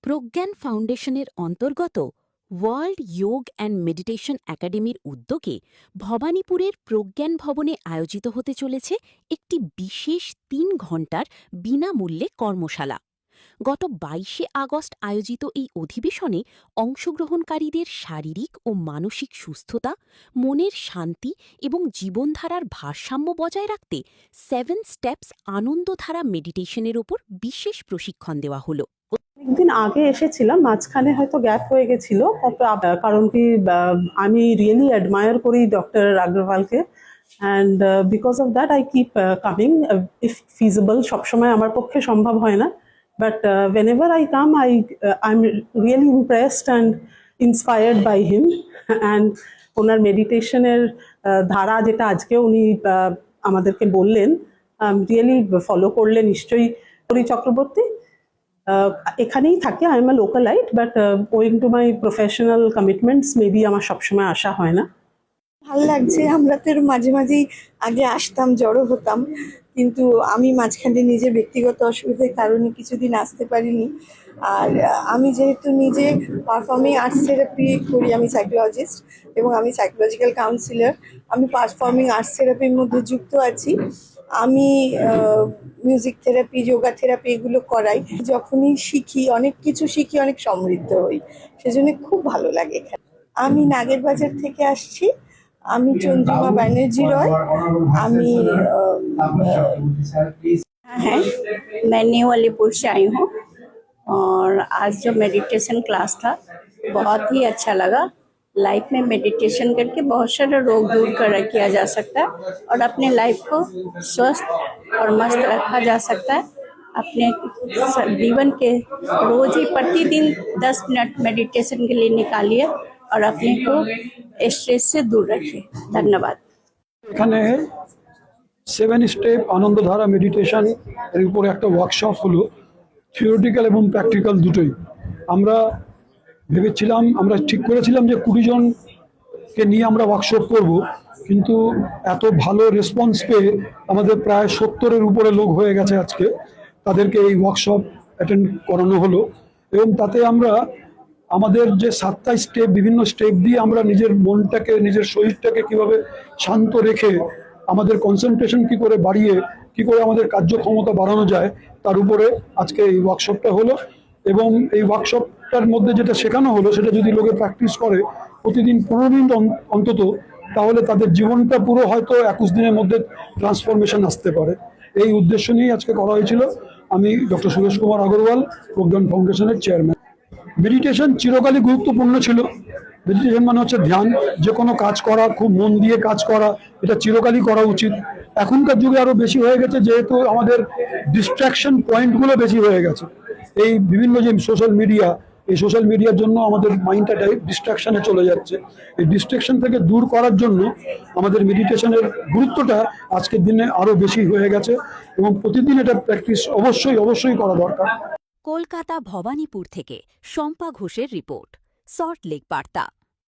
প্রজ্ঞান ফাউন্ডেশনের অন্তর্গত ওয়ার্ল্ড যোগ অ্যান্ড মেডিটেশন একাডেমির উদ্যোগে ভবানীপুরের প্রজ্ঞান ভবনে আয়োজিত হতে চলেছে একটি বিশেষ ৩ ঘণ্টার বিনামূল্যে কর্মশালা। গত ২২শে আগস্ট আয়োজিত এই অধিবেশনে অংশগ্রহণকারীদের শারীরিক ও মানসিক সুস্থতা, মনের শান্তি এবং জীবনধারার ভারসাম্য বজায় রাখতে 7 স্টেপস আনন্দধারা মেডিটেশনের ওপর বিশেষ প্রশিক্ষণ দেওয়া হল। একদিন আগে এসেছিলাম, মাঝখানে হয়তো গ্যাপ হয়ে গেছিল, কারণ কি আমি রিয়েলি অ্যাডমায়ার করি ডক্টর আগ্রওয়ালকে, and because of that I keep coming if feasible. সবসময় আমার পক্ষে সম্ভব হয় না, but whenever I come I'm really impressed and inspired by him and ওনার মেডিটেশনের ধারা যেটা আজকে উনি আমাদেরকে বললেন, রিয়েলি ফলো করলে নিশ্চয়ই। হরি চক্রবর্তী এখানেই থাকে, I am a localite, but owing to my professional commitments maybe আমার সবসময় আসা হয় না। ভালো লাগছে। আমরা তো মাঝে মাঝেই আগে আসতাম, জড়ো হতাম, কিন্তু আমি মাঝখানে নিজের ব্যক্তিগত অসুবিধার কারণে কিছুদিন আসতে পারিনি। আর আমি যেহেতু নিজে পারফর্মিং আর্টস থেরাপি করি, আমি সাইকোলজিস্ট এবং আমি সাইকোলজিক্যাল কাউন্সিলর, আমি পারফর্মিং আর্টস থেরাপির মধ্যে যুক্ত আছি। আমি মিউজিক থেরাপি, যোগা থেরাপি এগুলো করাই। যখনই শিখি, অনেক কিছু শিখি, অনেক সমৃদ্ধ হই, সেজন্য খুব ভালো লাগে এখানে। আমি নাগেরবাজার থেকে আসছি। আমি চন্দ্রিমা ব্যানার্জি রয়। আমি है मैं न्यू अलीपुर से आई हूँ और आज जो मेडिटेशन क्लास था बहुत ही अच्छा लगा। लाइफ में मेडिटेशन करके बहुत सारे रोग दूर किया जा सकता है और अपने लाइफ को स्वस्थ और मस्त रखा जा सकता है। अपने जीवन के रोज ही प्रतिदिन 10 मिनट मेडिटेशन के लिए निकालिए और अपने को स्ट्रेस से दूर रखिए। धन्यवाद। এখানে 7 স্টেপ আনন্দধারা মেডিটেশন এর উপরে একটা ওয়ার্কশপ হলো, থিওরিটিক্যাল এবং প্র্যাকটিক্যাল দুটোই। আমরা ভেবেছিলাম, আমরা ঠিক করেছিলাম যে 20 জনকে নিয়ে আমরা ওয়ার্কশপ করব, কিন্তু এত ভালো রেসপন্স পেয়ে আমাদের প্রায় 70-এর উপরে লোক হয়ে গেছে আজকে। তাদেরকে এই ওয়ার্কশপ অ্যাটেন্ড করানো হলো এবং তাতে আমরা আমাদের যে 7টা স্টেপ, বিভিন্ন স্টেপ দিয়ে আমরা নিজের মনটাকে, নিজের শরীরটাকে কিভাবে শান্ত রেখে আমাদের কনসেন্ট্রেশন কি করে বাড়িয়ে, কি করে আমাদের কার্যক্ষমতা বাড়ানো যায়, তার উপরে আজকে এই ওয়ার্কশপটা হলো। এবং এই ওয়ার্কশপটার মধ্যে যেটা শেখানো হলো সেটা যদি লোকে প্র্যাকটিস করে প্রতিদিন 15 মিনিট অন্তত, তাহলে তাদের জীবনটা পুরো হয়তো 21 দিনের মধ্যে ট্রান্সফরমেশন আসতে পারে। এই উদ্দেশ্য নিয়েই আজকে করা হয়েছিল। আমি ডক্টর সুরেশ কুমার আগরওয়াল, প্রজ্ঞান ফাউন্ডেশনের চেয়ারম্যান। মেডিটেশন চিরকালই গুরুত্বপূর্ণ ছিল। মেডিটেশন মানে হচ্ছে ধ্যান, যে কোনো কাজ করা, খুব মন দিয়ে কাজ করা, এটা চিরকালই করা উচিত। এখনকার যুগে আরো বেশি হয়ে গেছে, যেহেতু আমাদের ডিস্ট্রাকশন পয়েন্টগুলো বেশি হয়ে গেছে। এই বিভিন্ন যে সোশ্যাল মিডিয়া, এই সোশ্যাল মিডিয়ার জন্য আমাদের মাইন্ডটা ডিস্ট্রাকশনে চলে যাচ্ছে। এই ডিস্ট্রাকশন থেকে দূর করার জন্য আমাদের মেডিটেশনের গুরুত্বটা আজকের দিনে আরো বেশি হয়ে গেছে এবং প্রতিদিন এটা প্র্যাকটিস অবশ্যই করা দরকার। কলকাতা ভবানীপুর থেকে শম্পা ঘোষের রিপোর্ট, সল্টলেক বার্তা।